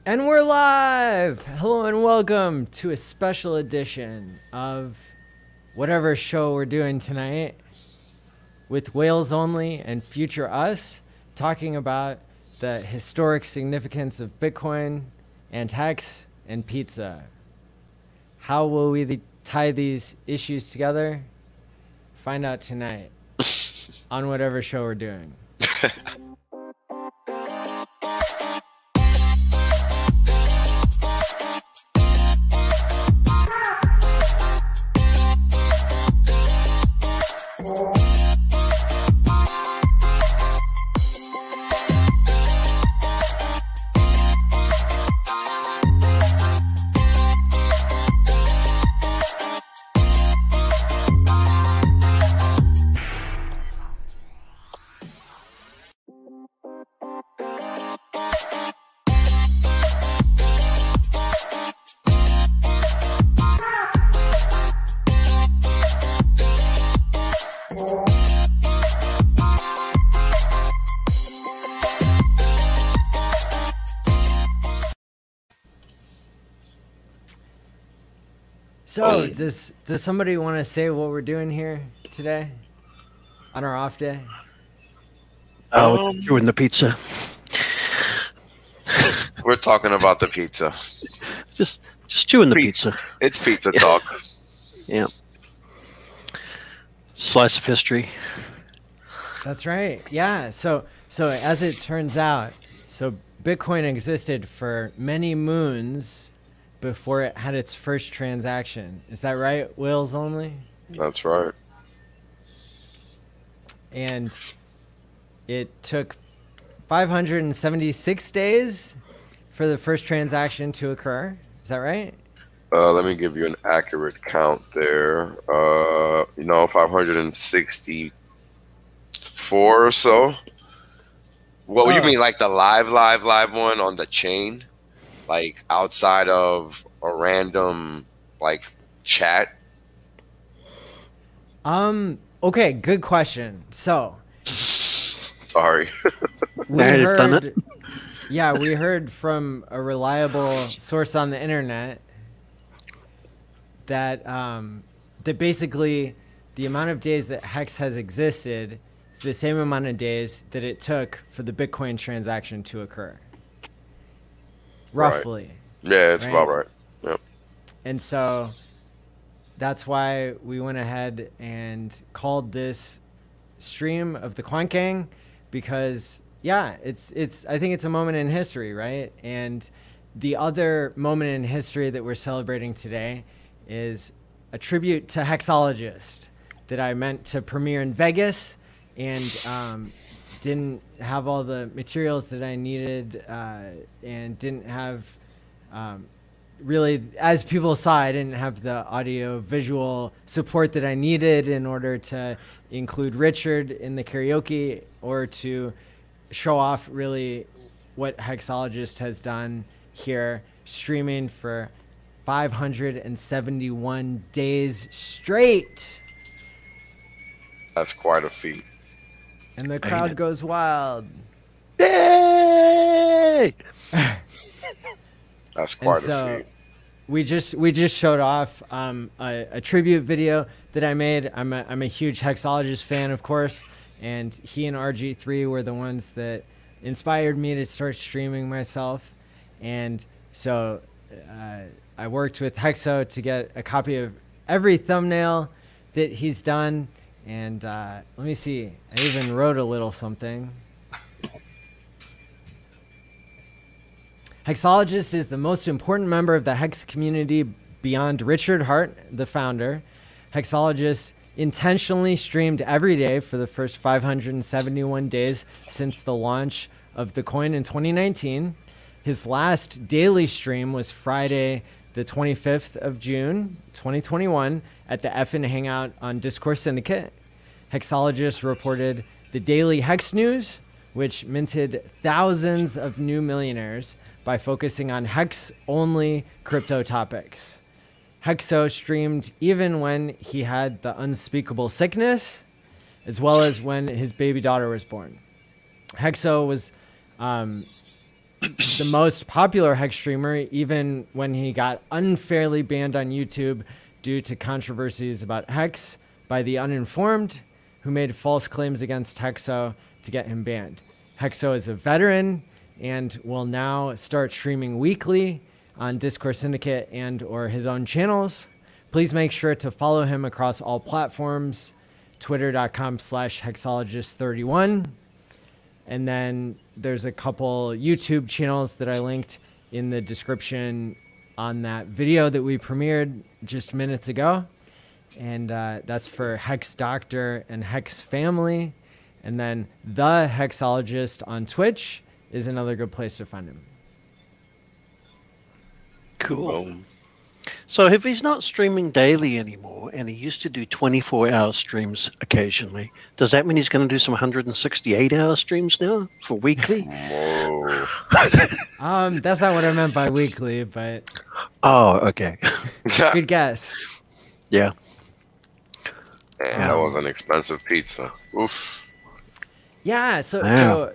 And we're live! Hello and welcome to a special edition of whatever show we're doing tonight with Whales Only and Future Us, talking about the historic significance of Bitcoin and Hex and pizza. How will we tie these issues together? Find out tonight on whatever show we're doing. So, does somebody want to say what we're doing here today on our off day? Doing the pizza. We're talking about the pizza. Just chewing the pizza. It's pizza talk. Yeah. Slice of history. That's right. Yeah. So as it turns out, so Bitcoin existed for many moons before it had its first transaction. Is that right, Whales Only? That's right. And it took 576 days for the first transaction to occur. Is that right? Let me give you an accurate count there. 564 or so. What you mean, like the live one on the chain? Like outside of a random like chat? Okay, good question. So sorry. we heard from a reliable source on the internet that that basically the amount of days that Hex has existed is the same amount of days that it took for the Bitcoin transaction to occur. Roughly. Right. Yeah, it's about right. Yep. And so that's why we went ahead and called this stream of the Quant Gang, because yeah, it's I think it's a moment in history, right? And the other moment in history that we're celebrating today is a tribute to Hexologist that I meant to premiere in Vegas and didn't have all the materials that I needed and didn't have really, as people saw, I didn't have the audio visual support that I needed in order to include Richard in the karaoke or to show off really what Hexologist has done here, streaming for 571 days straight. That's quite a feat. And the crowd goes wild. Yay! That's quite a feat. We just showed off a tribute video that I made. I'm a huge Hexologist fan, of course, and he and RG3 were the ones that inspired me to start streaming myself. And so I worked with Hexo to get a copy of every thumbnail that he's done. And let me see. I even wrote a little something. Hexologist is the most important member of the Hex community beyond Richard Hart, the founder. Hexologist intentionally streamed every day for the first 571 days since the launch of the coin in 2019. His last daily stream was Friday, the 25th of June, 2021, at the FN Hangout on Discourse Syndicate. Hexologist reported the daily Hex News, which minted thousands of new millionaires by focusing on Hex-only crypto topics. Hexo streamed even when he had the unspeakable sickness, as well as when his baby daughter was born. Hexo was the most popular Hex streamer, even when he got unfairly banned on YouTube due to controversies about Hex by the uninformed, who made false claims against Hexo to get him banned. Hexo is a veteran and will now start streaming weekly on Discord Syndicate and or his own channels. Please make sure to follow him across all platforms, twitter.com/hexologist31. And then there's a couple YouTube channels that I linked in the description on that video that we premiered just minutes ago. And that's for Hex Doctor and Hex Family. And then The Hexologist on Twitch is another good place to find him. Cool. So if he's not streaming daily anymore, and he used to do 24-hour streams occasionally, does that mean he's going to do some 168-hour streams now for weekly? Whoa. That's not what I meant by weekly, but Oh, okay. good guess. Yeah. Man, that was an expensive pizza. Oof. Yeah, so Wow.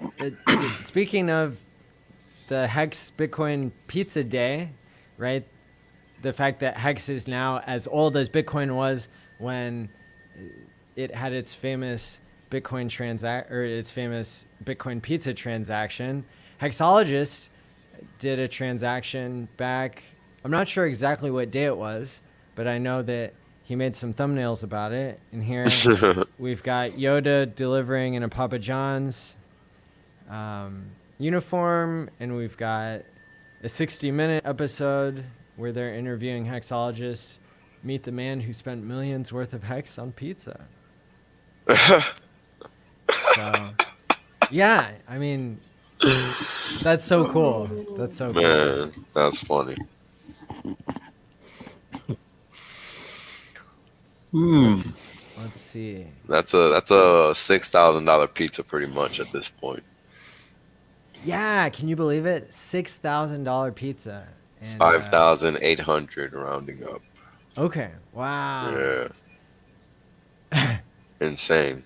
Speaking of the Hex Bitcoin Pizza Day, right? The fact that Hex is now as old as Bitcoin was when it had its famous Bitcoin pizza transaction. Hexologist did a transaction back, I'm not sure exactly what day it was, but I know that he made some thumbnails about it. And here we've got Yoda delivering in a Papa John's uniform, and we've got a 60-minute episode where they're interviewing Hexologists. Meet the man who spent millions worth of Hex on pizza. So, yeah, I mean, that's so cool. That's so cool. Man, that's funny. Let's see. That's a $6,000 pizza pretty much at this point. Yeah, can you believe it? $6,000 pizza. And, 5,800 rounding up. Okay. Wow. Yeah. Insane.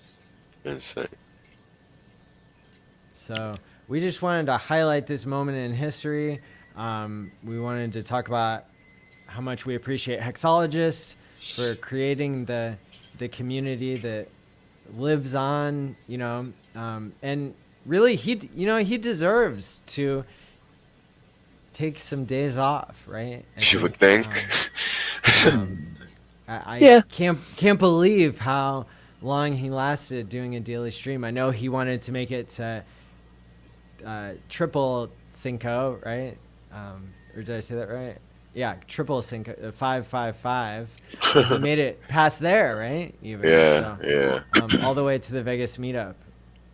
So we just wanted to highlight this moment in history. We wanted to talk about how much we appreciate Hexologist for creating the community that lives on, and really he deserves to take some days off, right? You would think. I can't believe how long he lasted doing a daily stream. I know he wanted to make it to triple Cinco, right? Or did I say that right? Yeah, triple Cinco, 555. He made it past there, right? Even, yeah. All the way to the Vegas meetup.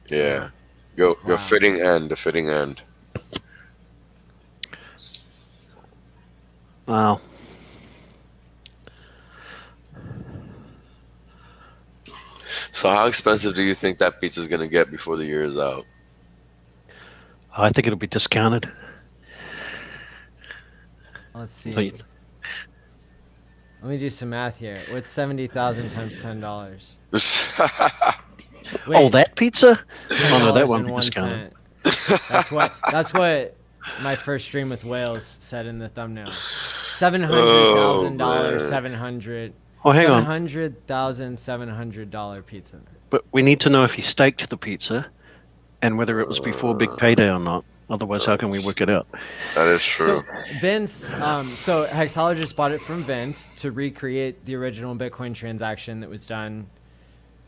Yeah. So, Your fitting end, the fitting end. Wow. So how expensive do you think that pizza's gonna get before the year is out? I think it'll be discounted. Let's see. Please. Let me do some math here. What's 70,000 times $10? Oh, that pizza? Oh no, that won't be $10.01. discounted. That's what my first stream with Wales said in the thumbnail. $700,000, 700. Oh, hang on. $700,700 pizza. But we need to know if he staked the pizza and whether it was before Big Payday or not. Otherwise, how can we work it out? That is true. So Vince, so Hexologist bought it from Vince to recreate the original Bitcoin transaction that was done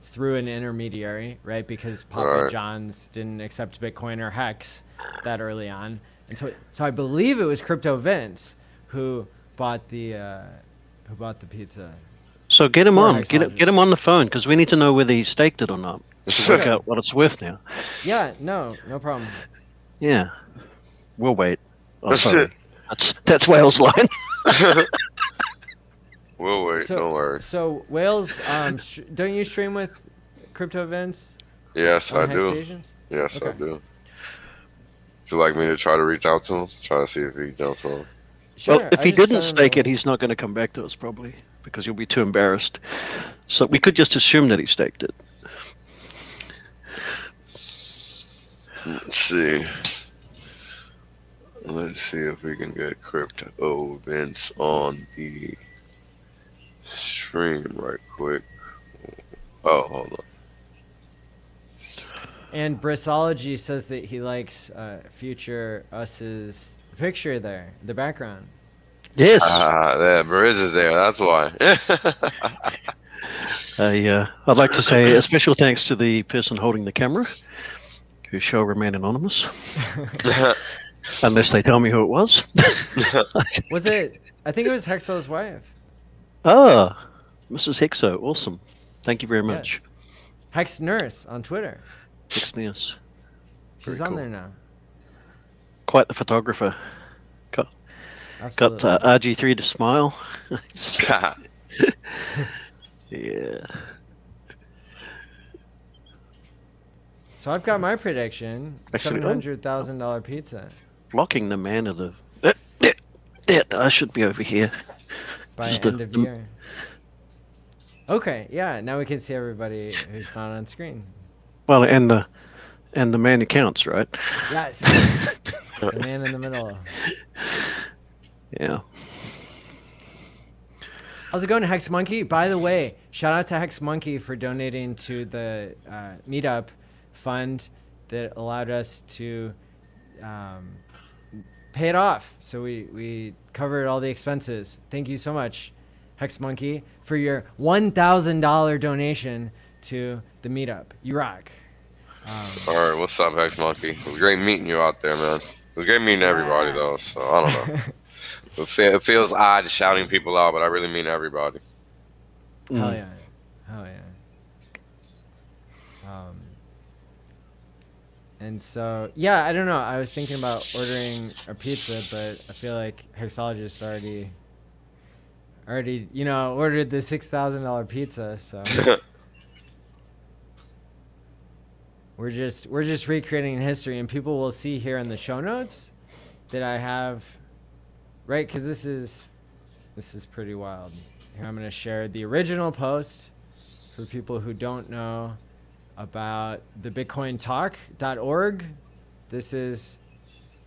through an intermediary, right? Because Papa John's didn't accept Bitcoin or Hex that early on, and so I believe it was Crypto Vince who bought the pizza. So get him For on. Get him on the phone because we need to know whether he staked it or not to work out what it's worth now. Yeah, no problem. Yeah, we'll wait. Oh, sorry. That's Wales' line. We'll wait. Don't worry. So Wales, don't you stream with Crypto Vince? Yes, I on Hex do. Stations? Yes, I Okay. do. Would you like me to try to reach out to him? Try to see if he jumps on. Sure. Well, if he didn't stake it, he's not going to come back to us probably because he'll be too embarrassed. So we could just assume that he staked it. Let's see. Let's see if we can get crypto events on the stream right quick. Oh, hold on. And Brissology says that he likes Future Us's picture there, the background. Yes. Yeah, Briz is there. That's why. I'd like to say a special thanks to the person holding the camera, who shall remain anonymous, unless they tell me who it was. Was it? I think it was Hexo's wife. Ah, Mrs. Hexo, awesome. Thank you very much. Yes. Hex Nurse on Twitter. Hex Nurse. She's Very on cool. there now. Quite the photographer. Got Absolutely. RG3 to smile. Yeah. So I've got my prediction: Actually, $700,000 pizza Blocking the man of the. I should be over here. by Just end of year. Okay, yeah. Now we can see everybody who's not on screen. Well, and the man who counts, right? Yes. The man in the middle. Yeah. How's it going, Hex Monkey? By the way, shout out to Hex Monkey for donating to the Meetup fund that allowed us to pay it off. So we covered all the expenses. Thank you so much, Hex Monkey, for your $1,000 donation to the Meetup. You rock. All right, what's up, Hex Monkey? It was great meeting you out there, man. It was great meeting everybody, though, so I don't know. It feels odd shouting people out, but I really mean everybody. Hell yeah. Hell yeah. And so, yeah, I don't know. I was thinking about ordering a pizza, but I feel like Hexologist already, ordered the $6,000 pizza. So we're just recreating history, and people will see here in the show notes that I have, right? Because this is pretty wild. Here, I'm going to share the original post for people who don't know about the BitcoinTalk.org. I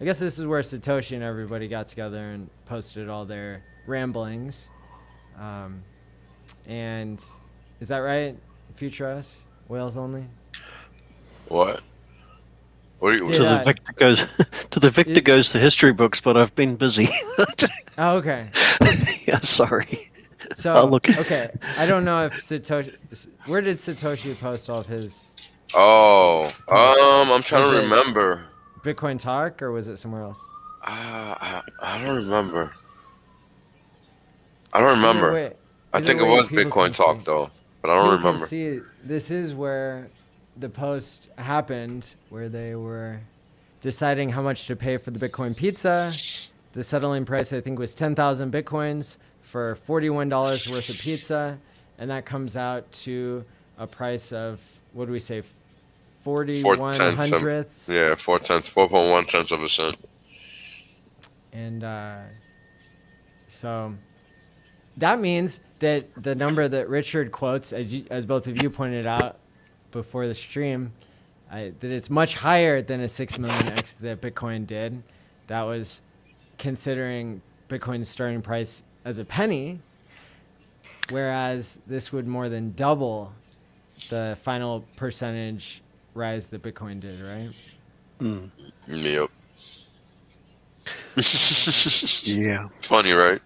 guess this is where Satoshi and everybody got together and posted all their ramblings. And is that right? Future Us? Whales only? What? What are you? Did, The victor goes to the victor goes to history books, but I've been busy. Oh, okay. Yeah, sorry. So, I'll look. okay. I don't know if Satoshi... Where did Satoshi post all of his... Oh, I'm trying Was to it- remember. Bitcoin Talk, or was it somewhere else? I don't remember. I don't remember. Either way- I either think it way, was people Bitcoin can Talk see. though, but I don't People can remember. see, this is where the post happened, where they were deciding how much to pay for the Bitcoin pizza. The settling price, I think, was 10,000 Bitcoins for $41 worth of pizza. And that comes out to a price of, what do we say, 41 cents. hundredths? Yeah, 4 cents, 4.1 cents of a cent. And so that means that the number that Richard quotes, as both of you pointed out before the stream, that it's much higher than a 6 million X that Bitcoin did. That was considering Bitcoin's starting price as a penny, whereas this would more than double the final percentage rise that Bitcoin did, right? Yep. Yeah. Funny, right?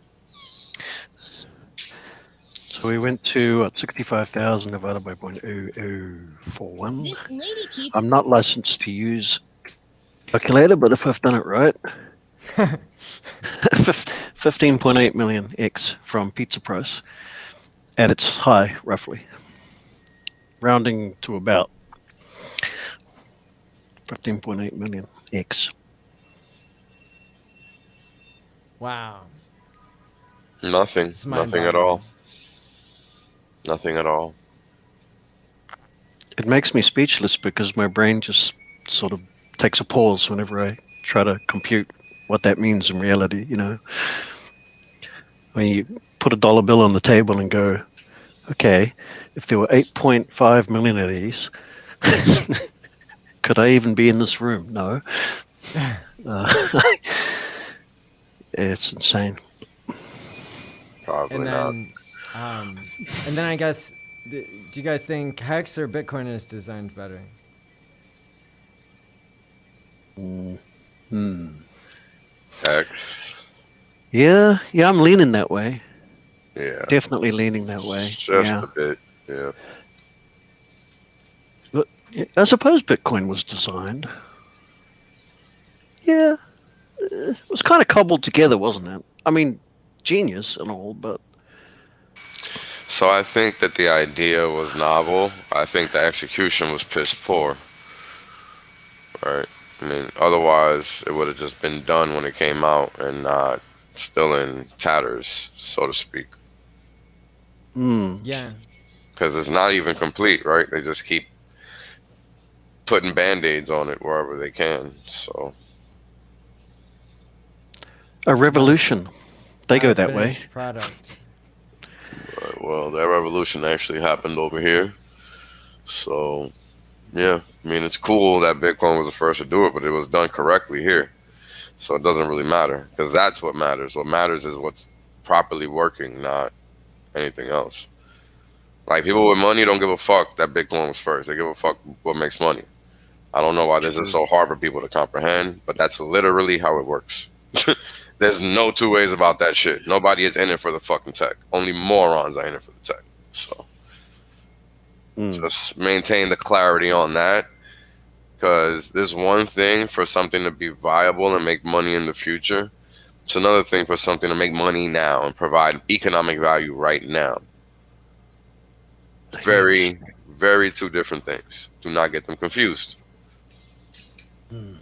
So we went to 65,000 divided by 0.0041. This lady keeps I'm not licensed to use calculator, but if I've done it right, 15.8 million X from pizza price at its high, roughly, rounding to about 15.8 million X. Wow. Nothing. It's Nothing at all. Nothing at all. It makes me speechless because my brain just sort of takes a pause whenever I try to compute what that means in reality, you know. When you put a dollar bill on the table and go, okay, if there were 8.5 million of these, could I even be in this room? No. It's insane. Probably And not. then, and then I guess, do you guys think Hex or Bitcoin is designed better? X. Yeah, I'm leaning that way. Yeah. Definitely leaning that way. Just a bit. Yeah. But I suppose Bitcoin was designed. Yeah, it was kind of cobbled together, wasn't it? I mean, genius and all, but So I think that the idea was novel. I think the execution was piss poor. Right. I mean, otherwise it would have just been done when it came out and not still in tatters, so to speak. Yeah. Because it's not even complete, right? They just keep putting band-aids on it wherever they can. So a revolution. They go that way. Finished product. well, that revolution actually happened over here. So yeah, I mean, it's cool that Bitcoin was the first to do it, but it was done correctly here. So it doesn't really matter, because that's what matters. What matters is what's properly working, not anything else. Like, people with money don't give a fuck that Bitcoin was first. They give a fuck what makes money. I don't know why this is so hard for people to comprehend, but that's literally how it works. There's no two ways about that shit. Nobody is in it for the fucking tech. Only morons are in it for the tech. So just maintain the clarity on that, because there's one thing for something to be viable and make money in the future. It's another thing for something to make money now and provide economic value right now. Very, very two different things. Do not get them confused. So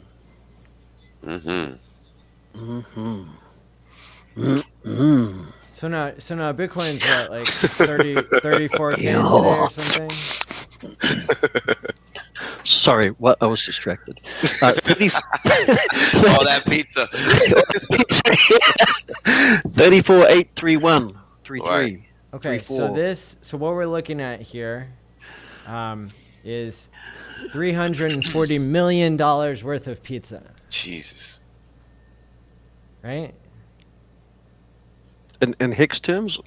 now Bitcoin's what, like 34K today or something? Sorry, what? I was distracted. 30, Oh, that pizza. 34,831. 33. Right. Okay, so what we're looking at here is $340 million worth of pizza, Jesus. right? In Hicks terms?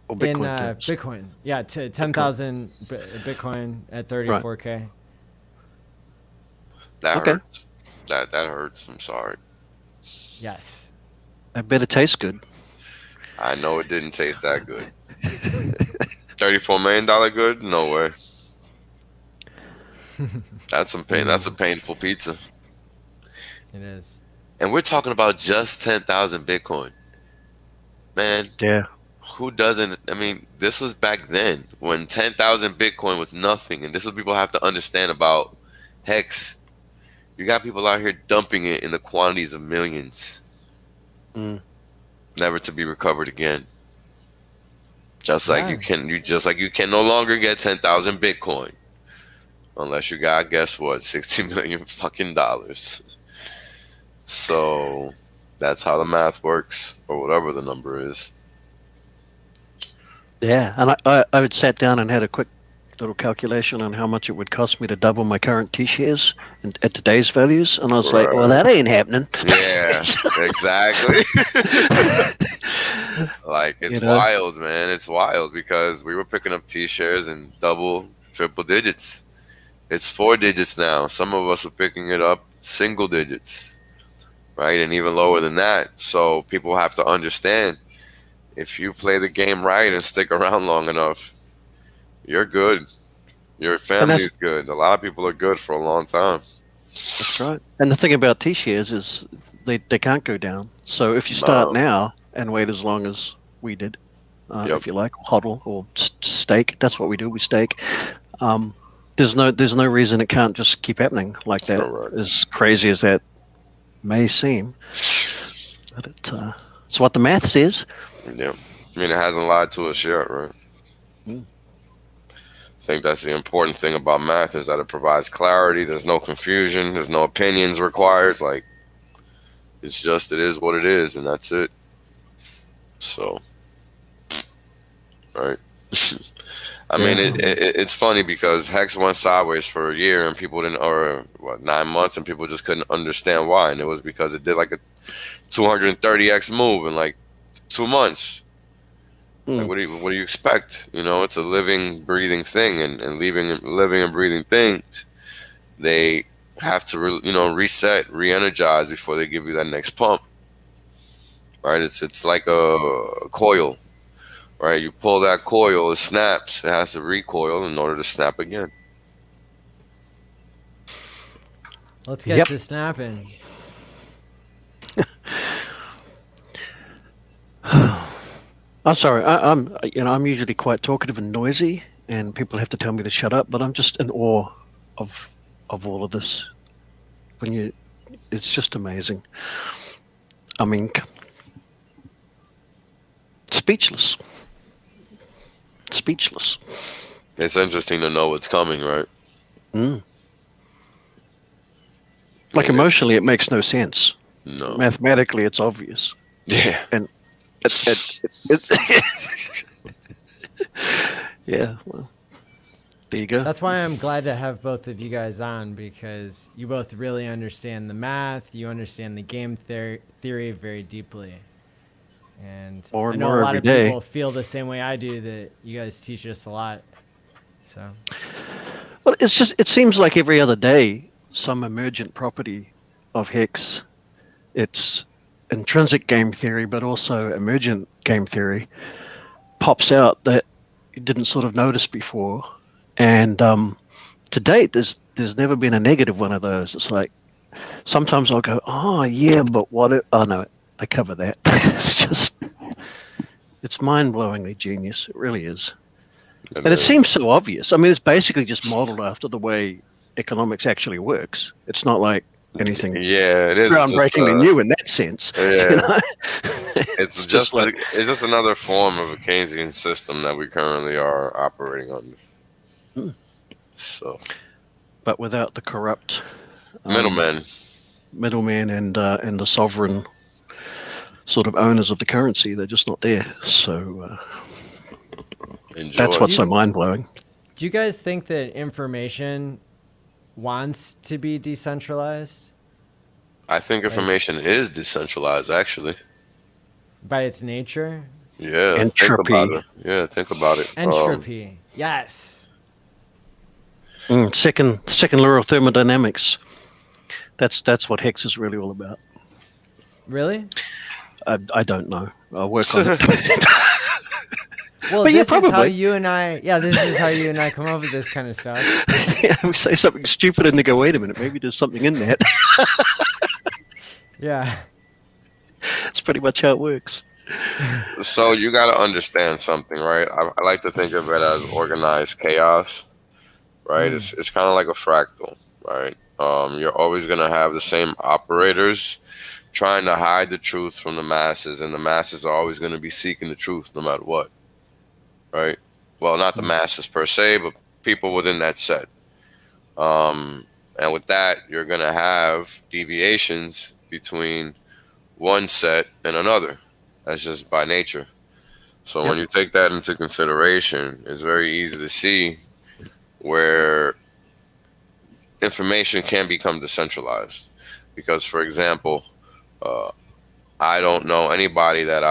Or Bitcoin In terms? Bitcoin. Yeah, 10,000 Bitcoin at 34K. That Okay. hurts. That hurts. I'm sorry. Yes. That better taste good. I know it didn't taste that good. $34 million good? No way. That's some pain. That's a painful pizza. It is. And we're talking about just 10,000 Bitcoin. Man, Yeah. who doesn't? I mean, this was back then when 10,000 Bitcoin was nothing. And this is what people have to understand about Hex. You got people out here dumping it in the quantities of millions. Never to be recovered again. Just like you can no longer get 10,000 Bitcoin. Unless you got, guess what, 60 million fucking dollars. So that's how the math works, or whatever the number is. Yeah, and I had sat down and had a quick little calculation on how much it would cost me to double my current T-shares at today's values, and I was like, well, that ain't happening. Yeah, exactly. Like, it's wild, man. It's wild, because we were picking up T-shares in double, triple digits. It's 4 digits now. Some of us are picking it up single digits, right? And even lower than that. So people have to understand, if you play the game right and stick around long enough, you're good. Your family's good. A lot of people are good for a long time. That's right. And the thing about T-shares is they can't go down. So if you start now and wait as long as we did, if you like, hodl or stake, that's what we do. We stake. There's no reason it can't just keep happening like that. Correct. As crazy as that may seem, but it's what the math says. Yeah, I mean, it hasn't lied to us yet, right? I think that's the important thing about math, is that it provides clarity. There's no confusion. There's no opinions required. Like, it's just, it is what it is, and that's it. So, right. I mean, it's funny because Hex went sideways for a year and people didn't, or what, 9 months, and people just couldn't understand why. And it was because it did like a 230x move in like 2 months. Like, what do you expect? You know, it's a living, breathing thing, and living and breathing things, they have to, reset, re-energize before they give you that next pump. Right? It's like a coil. Right, you pull that coil, it snaps. It has to recoil in order to snap again. Let's get to snapping. I'm sorry. I'm usually quite talkative and noisy, and people have to tell me to shut up. But I'm just in awe of all of this. It's just amazing. I mean, speechless. Speechless. It's interesting to know what's coming, right? Like, emotionally, it makes no sense. No. Mathematically, it's obvious. Yeah. And yeah. Well, there you go. That's why I'm glad to have both of you guys on, because you both really understand the math. You understand the game theory very deeply. And I know a lot of people feel the same way I do, that you guys teach us a lot. So, well, it seems like every other day, some emergent property of Hex, it's intrinsic game theory, but also emergent game theory, pops out that you didn't sort of notice before. And to date, there's never been a negative one of those. It's like, sometimes I'll go, oh yeah, but oh no, I cover that. It's mind-blowingly genius. It really is. And it seems so obvious. I mean, it's basically just modeled after the way economics actually works. It's not like anything it is groundbreakingly new in that sense. Yeah. You know? It's just another form of a Keynesian system that we currently are operating under. So, but without the corrupt middlemen and the sovereign sort of owners of the currency. They're just not there. So that's what's so mind-blowing. Do you guys think that information wants to be decentralized? I think information is decentralized, actually. By its nature? Yeah. Entropy. Think about it. Yeah, think about it. Entropy. Yes. Second law of thermodynamics. That's what Hex is really all about. Really? I don't know. I'll work on it. Well, this is how you and I. Yeah, this is how you and I come up with this kind of stuff. Yeah, we say something stupid and they go, "Wait a minute, maybe there's something in that." Yeah. That's pretty much how it works. So you got to understand something, right? I like to think of it as organized chaos, right? It's kind of like a fractal, right? You're always going to have the same operators trying to hide the truth from the masses, and the masses are always going to be seeking the truth no matter what, right? Well, not the masses per se, but people within that set. And with that, you're going to have deviations between one set and another. That's just by nature. So when you take that into consideration, it's very easy to see where information can become decentralized. Because, for example, I don't know anybody that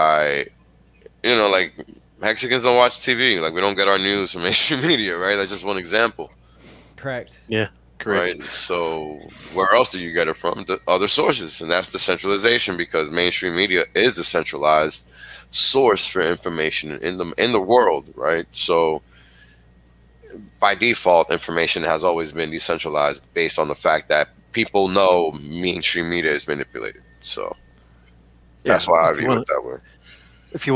like Mexicans don't watch TV. Like, we don't get our news from mainstream media, right? That's just one example. Correct. Yeah, correct. Right. So where else do you get it from? The other sources, and that's decentralization, because mainstream media is a centralized source for information in the world, right? So by default, information has always been decentralized based on the fact that people know mainstream media is manipulated. So that's why I view it that way. If you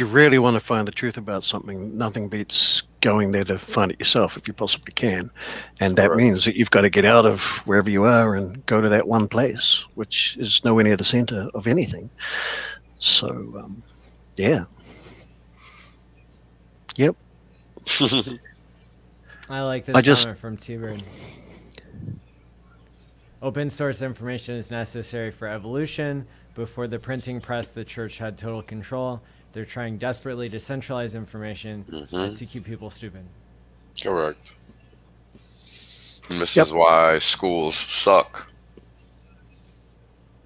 really want to find the truth about something, nothing beats going there to find it yourself if you possibly can. And that means that you've got to get out of wherever you are and go to that one place, which is nowhere near the center of anything. So, yeah. Yep. I like this comment from T-Bird. Open source information is necessary for evolution. Before the printing press, the church had total control. They're trying desperately to centralize information and to keep people stupid. Correct. And this is why schools suck.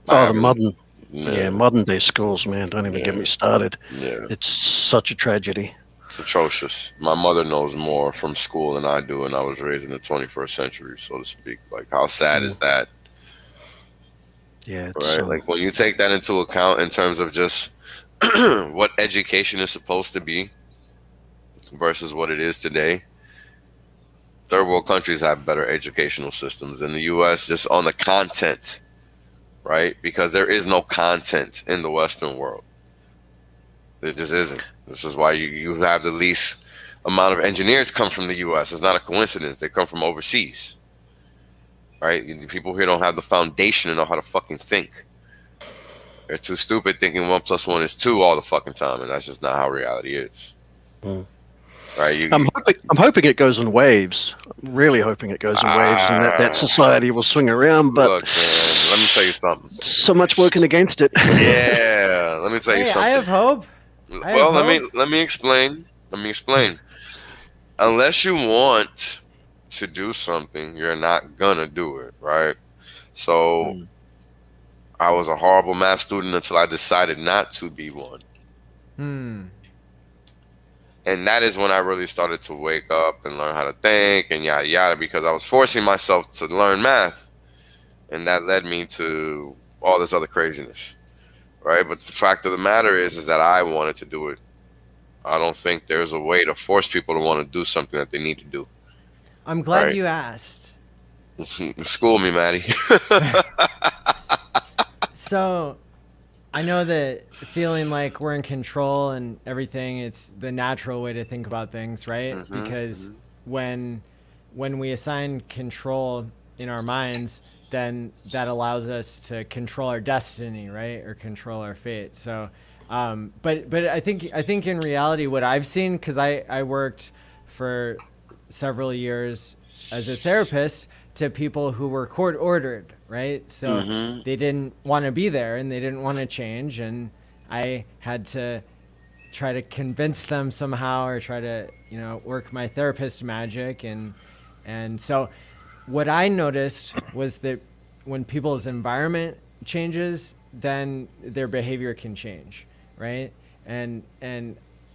Oh, the modern day schools, man. Don't even get me started. Yeah. It's such a tragedy. It's atrocious. My mother knows more from school than I do, and I was raised in the 21st century, so to speak. Like, how sad is that? Yeah. Right? Like, when you take that into account in terms of just what education is supposed to be versus what it is today, third world countries have better educational systems than the U.S. just on the content, right? Because there is no content in the Western world. There just isn't. This is why you have the least amount of engineers come from the U.S. It's not a coincidence. They come from overseas, right? People here don't have the foundation to know how to fucking think. They're too stupid thinking 1 + 1 is 2 all the fucking time, and that's just not how reality is. Right? I'm hoping it goes in waves. I'm really hoping it goes in waves, and that society will swing around. But look, man, let me tell you something. So much working against it. Yeah, let me tell you something. I have hope. Let me explain. Unless you want to do something, you're not gonna do it, right? So I was a horrible math student until I decided not to be one. And that is when I really started to wake up and learn how to think and yada yada, because I was forcing myself to learn math, and that led me to all this other craziness. Right, but the fact of the matter is that I wanted to do it. I don't think there's a way to force people to want to do something that they need to do. I'm glad you asked. School me, Maddie. So, I know that feeling like we're in control and everything, it's the natural way to think about things, right? Because when we assign control in our minds, then that allows us to control our destiny, right? Or control our fate. So, but I think in reality, what I've seen, because I worked for several years as a therapist to people who were court ordered, right? So they didn't want to be there and they didn't want to change, and I had to try to convince them somehow, or try to, work my therapist magic, and so. What I noticed was that when people's environment changes, then their behavior can change, right? And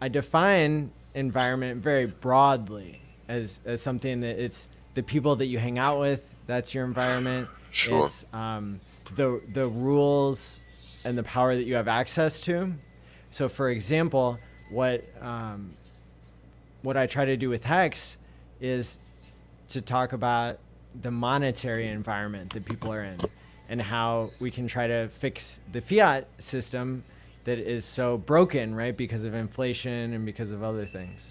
I define environment very broadly as something that it's the people that you hang out with, that's your environment. Sure. It's the rules and the power that you have access to. So, for example, what I try to do with Hex is to talk about the monetary environment that people are in, and how we can try to fix the fiat system that is so broken, right? Because of inflation and because of other things.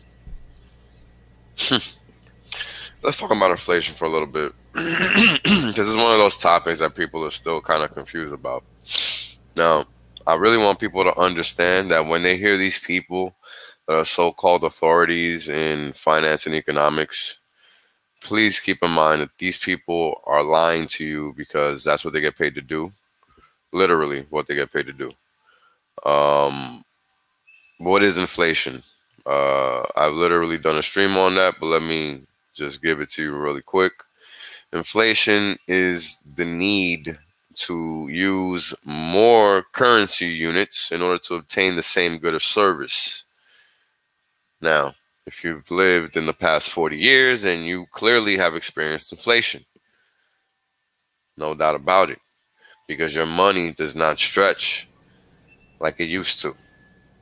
Let's talk about inflation for a little bit, because it's one of those topics that people are still kind of confused about. Now, I really want people to understand that when they hear these people that are so-called authorities in finance and economics, please keep in mind that these people are lying to you, because that's what they get paid to do. Literally what they get paid to do. What is inflation? I've literally done a stream on that, but let me just give it to you really quick. Inflation is the need to use more currency units in order to obtain the same good or service. Now, if you've lived in the past 40 years, then you clearly have experienced inflation. No doubt about it. Because your money does not stretch like it used to.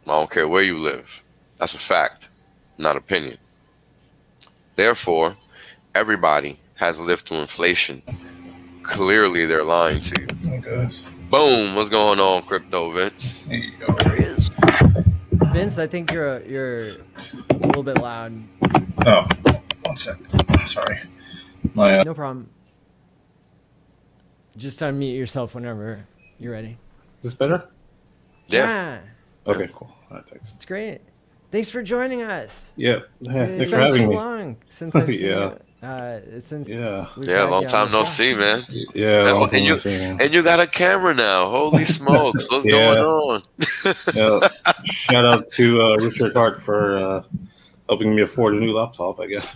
I don't care where you live. That's a fact, not opinion. Therefore, everybody has lived through inflation. Clearly, they're lying to you. Oh, gosh. Boom! What's going on, Crypto Vince? There you go. There he is. Vince, I think you're a little bit loud. Oh, 1 sec. Sorry. My No problem. Just unmute yourself whenever you're ready. Is this better? Yeah. Okay, cool. All right, thanks. It's great. Thanks for joining us. Yeah. It's Thanks for been having so me. long since I've seen Yeah. you. Since Yeah. we've Yeah, had long you on time the no show. see, man. Yeah, long time And no you see, man. and you got a camera now. Holy smokes, what's Yeah. going on? Yeah. Shout out to Richard Hart for helping me afford a new laptop, I guess.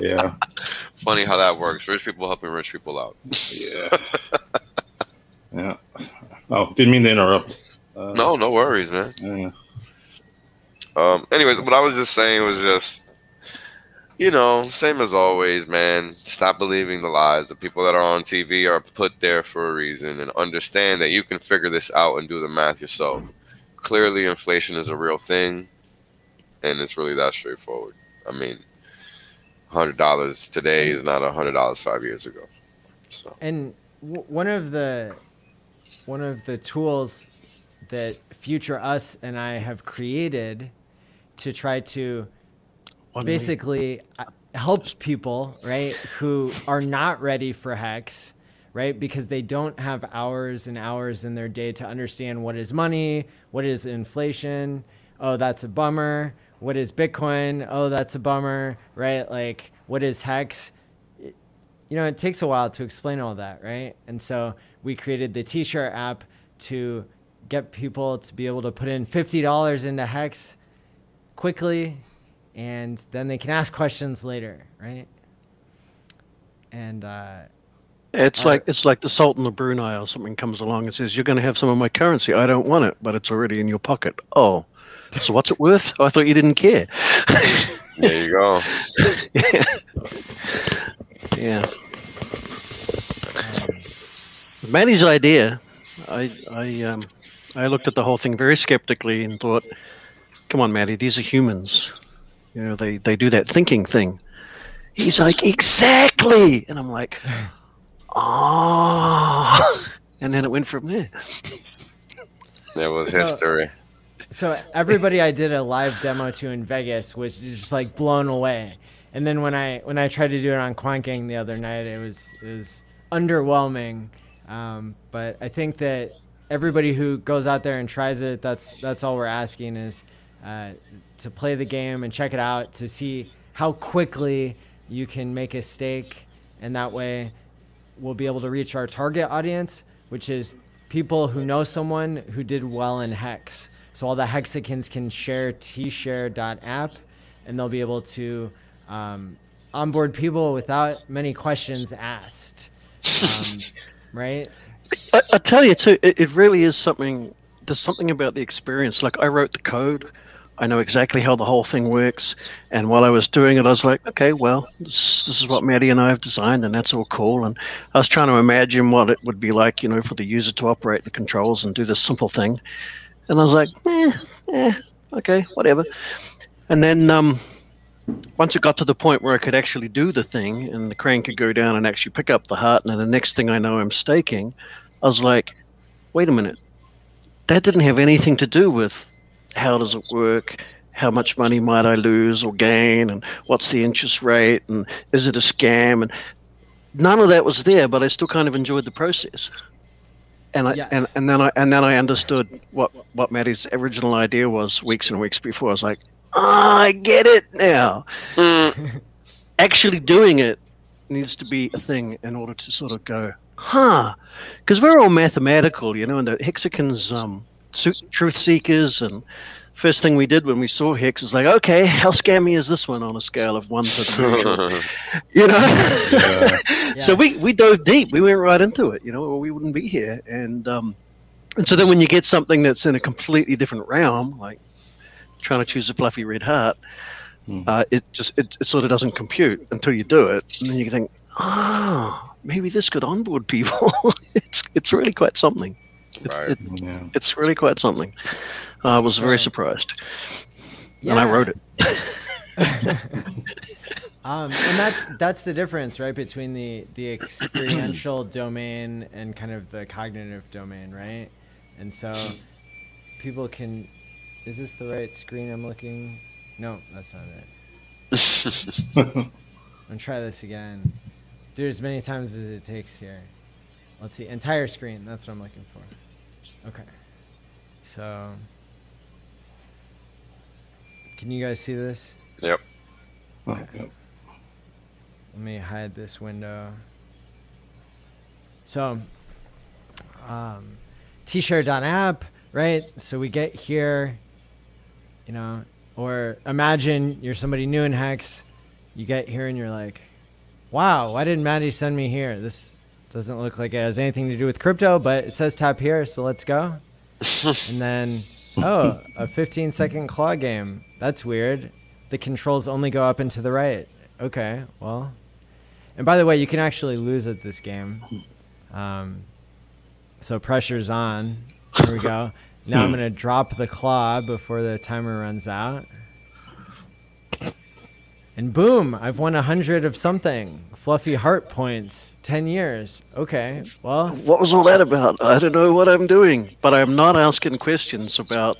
Yeah. Funny how that works. Rich people helping rich people out. Yeah. Yeah. Oh, didn't mean to interrupt. No worries, man. Yeah. Anyways, what I was just saying was just, same as always, man. Stop believing the lies. The people that are on TV are put there for a reason, and understand that you can figure this out and do the math yourself. Clearly, inflation is a real thing, and it's really that straightforward. I mean, $100 today is not $100 5 years ago. So. And one of the tools that future us and I have created to try to basically help people, right, who are not ready for Hex, right, because they don't have hours and hours in their day to understand what is money, what is inflation, oh, that's a bummer, what is Bitcoin, oh, that's a bummer, right, like, what is Hex? It takes a while to explain all that, right? And so we created the T-shirt app to get people to be able to put in $50 into Hex quickly, and then they can ask questions later, right? And it's like the Sultan of Brunei or something comes along and says, "You're going to have some of my currency. I don't want it, but it's already in your pocket." Oh, so what's it worth? Oh, I thought you didn't care. There you go. Yeah. Maddie's idea, I looked at the whole thing very skeptically and thought, come on, Maddie, these are humans. They do that thinking thing. He's like, exactly. And I'm like, oh. And then it went from there. It was history. So everybody I did a live demo to in Vegas was just like blown away. And then when I tried to do it on QuantGang the other night, it was underwhelming. But I think that everybody who goes out there and tries it, that's all we're asking is to play the game and check it out to see how quickly you can make a stake, and that way we'll be able to reach our target audience, which is people who know someone who did well in Hex. So all the Hexicans can share tshare.app, and they'll be able to onboard people without many questions asked. Right? I tell you too, it really is something. There's something about the experience. Like, I wrote the code, I know exactly how the whole thing works, and while I was doing it, I was like, okay, well, this is what Maddie and I have designed, and that's all cool. And I was trying to imagine what it would be like, for the user to operate the controls and do this simple thing. And I was like, okay, whatever. And then once it got to the point where I could actually do the thing and the crane could go down and actually pick up the heart, and then the next thing I know I'm staking, I was like, wait a minute, that didn't have anything to do with how does it work, how much money might I lose or gain, and what's the interest rate, and is it a scam? And none of that was there, but I still kind of enjoyed the process. And then I understood what Maddie's original idea was weeks and weeks before. I was like, I get it now. Actually doing it needs to be a thing in order to sort of go, because we're all mathematical, and the Hexicans, truth seekers, and first thing we did when we saw Hex is like, okay, how scammy is this one on a scale of 1 to 1 million? Yeah. So we dove deep. We went right into it, or we wouldn't be here. And so then when you get something that's in a completely different realm, like trying to choose a fluffy red heart, it sort of doesn't compute until you do it, and then you think, maybe this could onboard people. It's really quite something. It's really quite something. I was very surprised, and I wrote it. And that's the difference, right, between the experiential domain and kind of the cognitive domain, right? And so people can. Is this the right screen I'm looking? No, that's not it. I'm gonna try this again. Do it as many times as it takes here. Let's see, entire screen. That's what I'm looking for. Okay. So, can you guys see this? Yep. Oh, yep. Let me hide this window. So, tshare.app, right? So we get here, you know, or imagine you're somebody new in Hex. You get here and you're like, wow, why didn't Maddie send me here? This doesn't look like it has anything to do with crypto, but it says tap here, so let's go. And then, oh, a 15-second claw game. That's weird. The controls only go up and to the right. Okay, well. And by the way, you can actually lose at this game. So pressure's on. Here we go. Now I'm going to drop the claw before the timer runs out. And boom, I've won 100 of something. Fluffy heart points. 10 years. Okay, well. What was all that about? I don't know what I'm doing, but I'm not asking questions about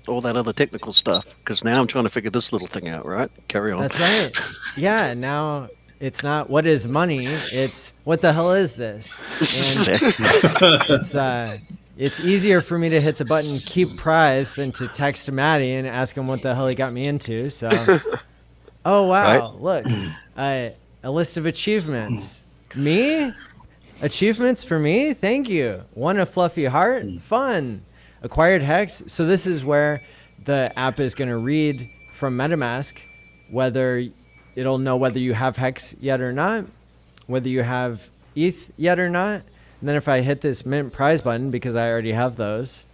all that other technical stuff because now I'm trying to figure this little thing out, right? Carry on. That's right. Yeah, now it's not what is money, it's what the hell is this? And it's easier for me to hit the button keep prize than to text Maddie and ask him what the hell he got me into. So, oh wow, right? Look, a list of achievements. Me? Achievements for me? Thank you. Won a fluffy heart? Fun. Acquired Hex. So this is where the app is going to read from MetaMask whether it'll know whether you have Hex yet or not, whether you have ETH yet or not. And then if I hit this mint prize button, because I already have those,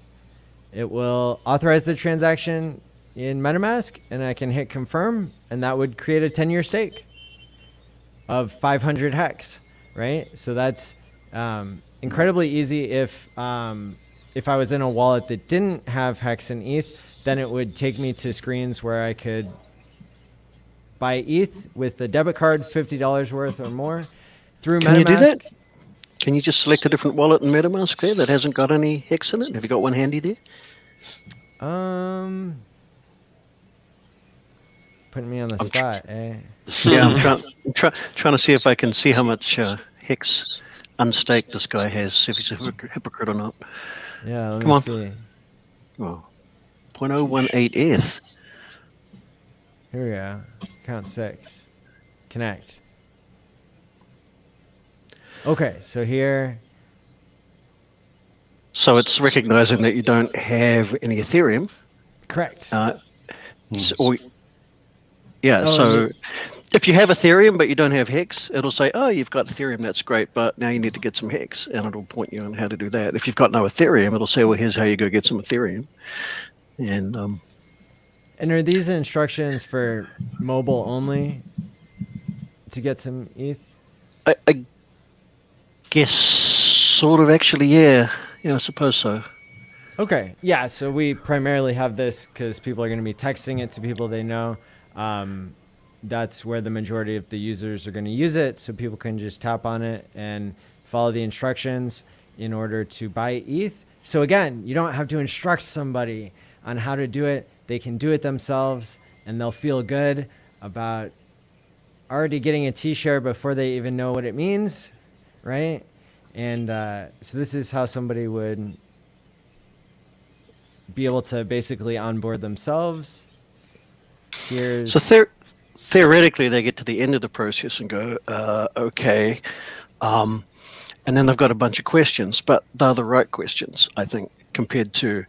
it will authorize the transaction in MetaMask and I can hit confirm, and that would create a 10-year stake of 500 Hex, right? So that's incredibly easy. If I was in a wallet that didn't have Hex and ETH, then it would take me to screens where I could buy ETH with a debit card, $50 worth or more, through MetaMask. Can you do that? Can you just select a different wallet in MetaMask there that hasn't got any Hex in it? Have you got one handy there? Putting me on the spot, eh? Yeah, I'm trying to see if I can see how much Hex unstaked this guy has, if he's a hypocrite or not. Yeah, let me see. Oh, 0.018 ETH. Here we go. Count 6. Connect. Okay, so here. So it's recognizing that you don't have any Ethereum. Correct. So Oh, if you have Ethereum but you don't have Hex, it'll say, oh, you've got Ethereum, that's great, but now you need to get some Hex, and it'll point you on how to do that. If you've got no Ethereum, it'll say, well, here's how you go get some Ethereum. And are these instructions for mobile only to get some ETH? I guess sort of, actually, yeah. Yeah, I suppose so. Okay, yeah, so we primarily have this because people are going to be texting it to people they know. That's where the majority of the users are going to use it, so people can just tap on it and follow the instructions in order to buy ETH. So again, you don't have to instruct somebody on how to do it. They can do it themselves, and they'll feel good about already getting a T-share before they even know what it means, right? And so this is how somebody would be able to basically onboard themselves. Here's so theoretically, they get to the end of the process and go, okay. And then they've got a bunch of questions, but they're the right questions, I think, compared to,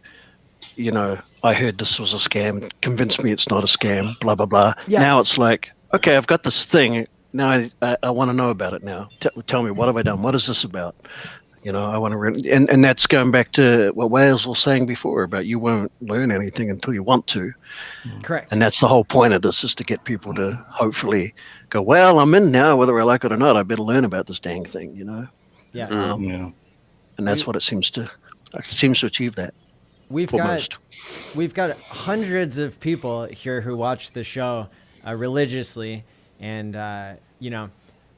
you know, I heard this was a scam, convince me it's not a scam, blah, blah, blah. Yes. Now it's like, okay, I've got this thing. Now I want to know about it now. Tell me, what have I done? What is this about? You know, I want to, and that's going back to what Wales was saying before about you won't learn anything until you want to. correct. And that's the whole point of this, is to get people to hopefully go, well, I'm in now, whether I like it or not. I better learn about this dang thing, you know? Yes. Yeah. And that's what it seems to achieve that. We've foremost. got hundreds of people here who watch the show religiously, and you know,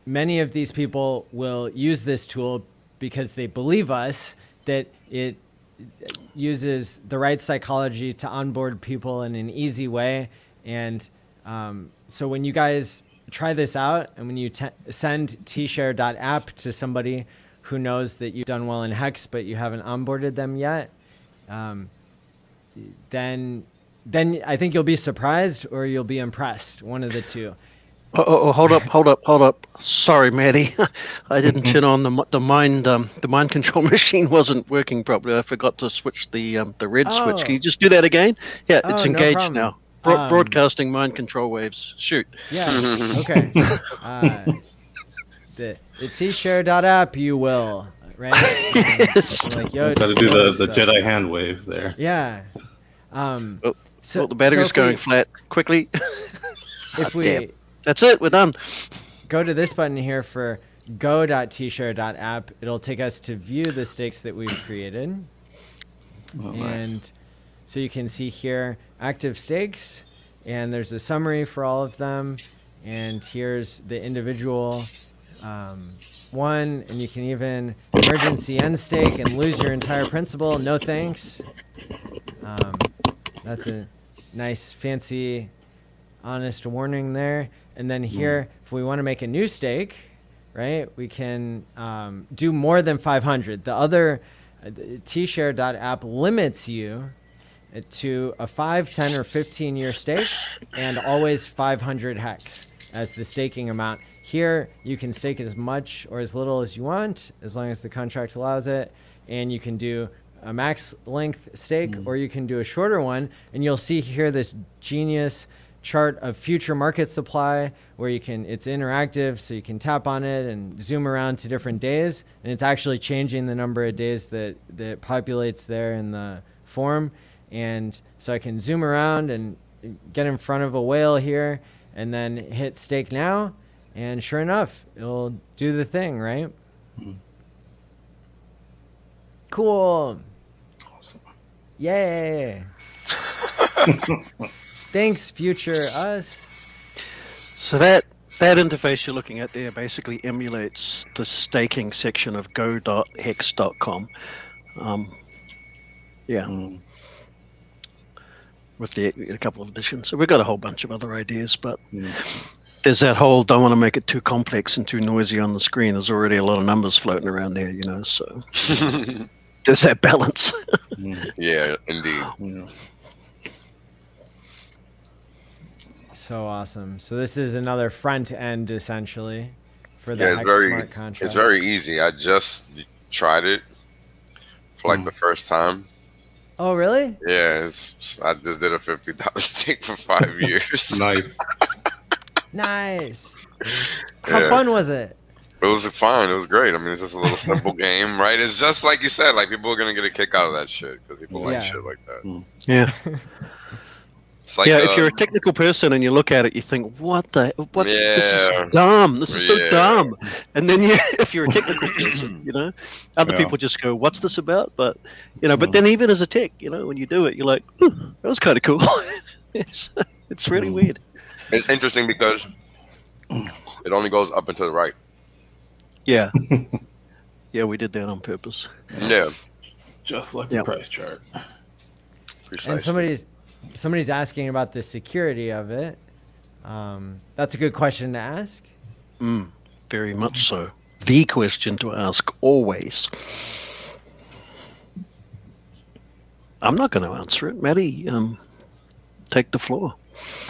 many of these people will use this tool because they believe us that it uses the right psychology to onboard people in an easy way. And so when you guys try this out, and when you send tshare.app to somebody who knows that you've done well in Hex but you haven't onboarded them yet, then then I think you'll be surprised or you'll be impressed. One of the two. Oh, hold up. Sorry, Maddie. I didn't turn on the mind control machine wasn't working properly. I forgot to switch the red switch. Can you just do that again? Yeah, it's engaged now. Broadcasting mind control waves. Shoot. Yeah. Okay. The tshare.app, you will, right? Yes. Like, yo, Got to do the Jedi hand wave there. Yeah. So the battery's going flat. Quickly. If we That's it. We're done. go to this button here for go.tshare.app, it'll take us to view the stakes that we've created. Oh, And nice. so you can see here active stakes, and there's a summary for all of them. And here's the individual one, and you can even emergency end stake and lose your entire principal. No thanks. That's a nice, fancy, honest warning there. And then here, if we want to make a new stake, right, we can do more than 500. The other tshare.app limits you to a 5, 10, or 15-year stake and always 500 hex as the staking amount. Here, you can stake as much or as little as you want, as long as the contract allows it. And you can do a max length stake, or you can do a shorter one. And you'll see here this genius chart of future market supply where you can, it's interactive, so you can tap on it and zoom around to different days. And it's actually changing the number of days that populates there in the form. And so I can zoom around and get in front of a whale here and then hit stake now. And sure enough, it'll do the thing, right? Cool. Awesome. Yay. Thanks, future us. So that interface you're looking at there basically emulates the staking section of go.hex.com. With a couple of additions. So we've got a whole bunch of other ideas, but there's that whole don't want to make it too complex and too noisy on the screen. There's already a lot of numbers floating around there, so there's that balance. Yeah, indeed. Yeah. So awesome. So this is another front end essentially for the Yeah, Hex it's smart contract. it's very easy. I just tried it for like the first time. Oh, really? Yeah, I just did a $50 stake for 5 years. Nice. Nice. How Yeah. fun was it? It was fine. It was great. I mean, it's just a little simple game, right? It's just like you said, like people are gonna get a kick out of that shit because people like Yeah. shit like that. Yeah. It's like If you're a technical person and you look at it, you think, what this Yeah. is dumb. This is so Yeah. dumb. And then if you're a technical person, other people just go, what's this about? But, but then even as a tech, when you do it, you're like, that was kind of cool. It's really weird. It's interesting because it only goes up and to the right. Yeah. Yeah, we did that on purpose. Yeah, Just like the price chart. precisely. And somebody's asking about the security of it. That's a good question to ask. Very much so. The question to ask always. I'm not going to answer it. Maddie, take the floor.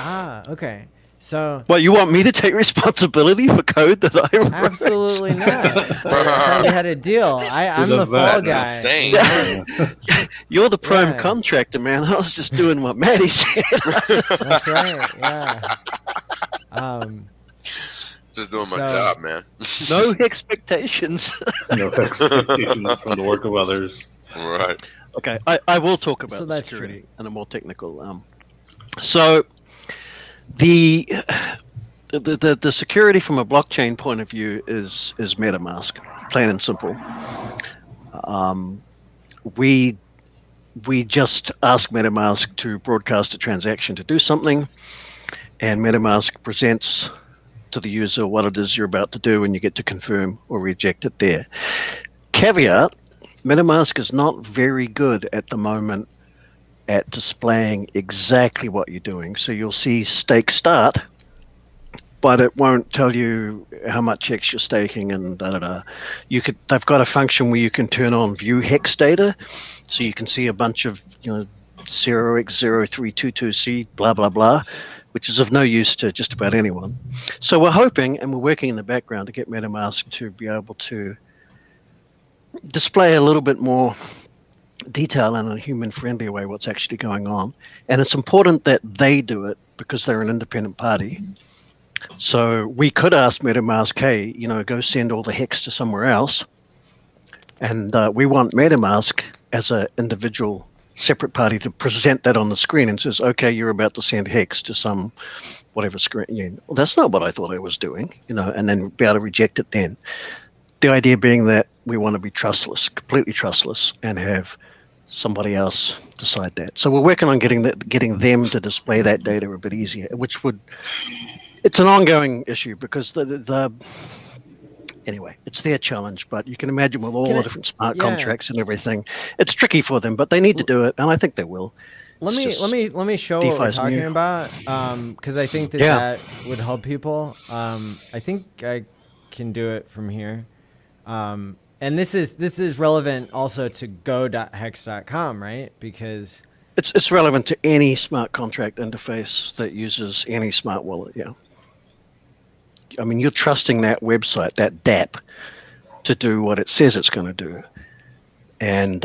Okay. So Well, you want me to take responsibility for code that I wrote? absolutely not. I had a deal. I'm the does fall that? That's guy. insane. You're the prime Yeah. contractor, man. I was just doing what Maddie said. That's right. Yeah. Just doing my So- job, man. No expectations. No expectations from the work of others. Right. Okay, I will talk about So that's security true. and a more technical. So the security from a blockchain point of view is MetaMask, plain and simple. We just ask MetaMask to broadcast a transaction to do something, and MetaMask presents to the user what it is you're about to do, and you get to confirm or reject it there. Caveat: MetaMask is not very good at the moment at displaying exactly what you're doing. So you'll see stake start, but it won't tell you how much hex you're staking and da-da-da. They've got a function where you can turn on view hex data, so you can see a bunch of 0x0322C, blah, blah, blah, which is of no use to just about anyone. So we're hoping, and we're working in the background to get MetaMask to be able to display a little bit more detail in a human-friendly way what's actually going on. And it's important that they do it because they're an independent party. So we could ask MetaMask, hey, go send all the hex to somewhere else. And we want MetaMask as an individual separate party to present that on the screen and says, okay, you're about to send hex to some whatever screen. Well, that's not what I thought I was doing, and then be able to reject it then. The idea being that we want to be trustless, completely trustless, and have somebody else decide that. So we're working on getting them to display that data a bit easier, which would, it's an ongoing issue because anyway, it's their challenge, but you can imagine with all the different smart contracts and everything, it's tricky for them, but they need to do it, and I think they will. Let me show what we're talking about, because I think that would help people. I think I can do it from here, and this is relevant also to go.hex.com, right? Because it's relevant to any smart contract interface that uses any smart wallet. Yeah. I mean, you're trusting that website, that DApp, to do what it says it's going to do, and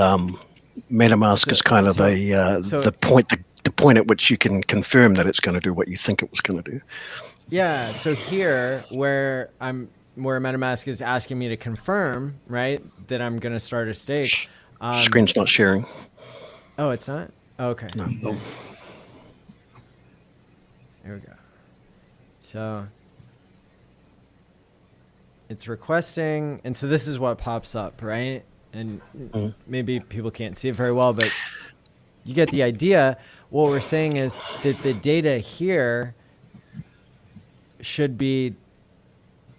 MetaMask is kind of the point at which you can confirm that it's going to do what you think it was going to do. Yeah. So here, where MetaMask is asking me to confirm, right, that I'm going to start a stake. Screen's not sharing. Oh, it's not? Oh, okay. No. There we go. So it's requesting, and so this is what pops up, right? And maybe people can't see it very well, but you get the idea. What we're saying is that the data here should be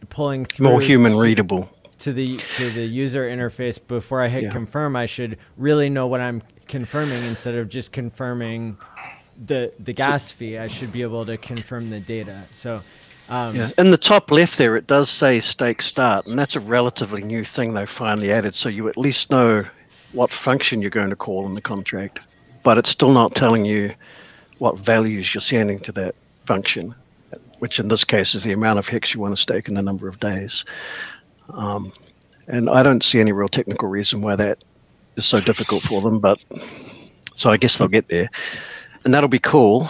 pulling through more human readable to the user interface. Before I hit confirm, I should really know what I'm confirming instead of just confirming the gas fee. I should be able to confirm the data. So in the top left there, it does say stake start, and that's a relatively new thing they finally added, so you at least know what function you're going to call in the contract, but it's still not telling you what values you're sending to that function, which in this case is the amount of hex you want to stake in a number of days. And I don't see any real technical reason why that is so difficult for them, but so I guess they'll get there, and that'll be cool.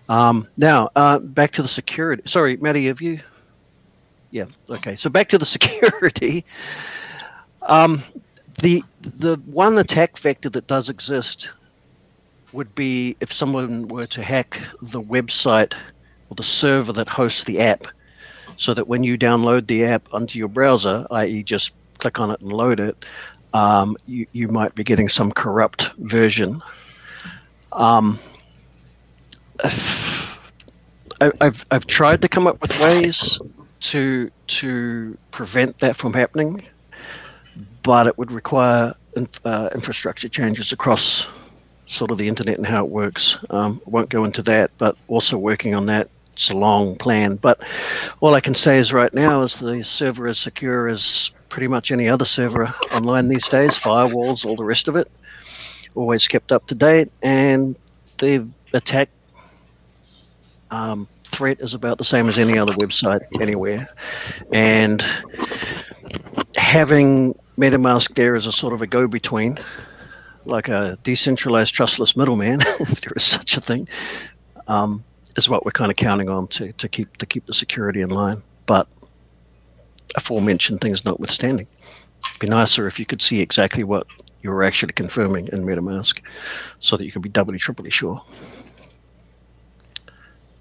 Now, back to the security. Sorry, Maddie, have you? Yeah, okay. So back to the security. The one attack vector that does exist would be if someone were to hack the website or the server that hosts the app, so that when you download the app onto your browser, i.e. just click on it and load it, you might be getting some corrupt version. I've tried to come up with ways to prevent that from happening, but it would require infrastructure changes across sort of the internet and how it works. Won't go into that, but also working on that. It's a long plan, but all I can say is right now is the server is secure as pretty much any other server online these days. Firewalls, all the rest of it, always kept up to date, and the attack threat is about the same as any other website anywhere. And having MetaMask there as a sort of a go-between, like a decentralized trustless middleman, if there is such a thing, is what we're kind of counting on to keep the security in line. But aforementioned things notwithstanding, it'd be nicer if you could see exactly what you were actually confirming in MetaMask, so that you could be doubly, triply sure.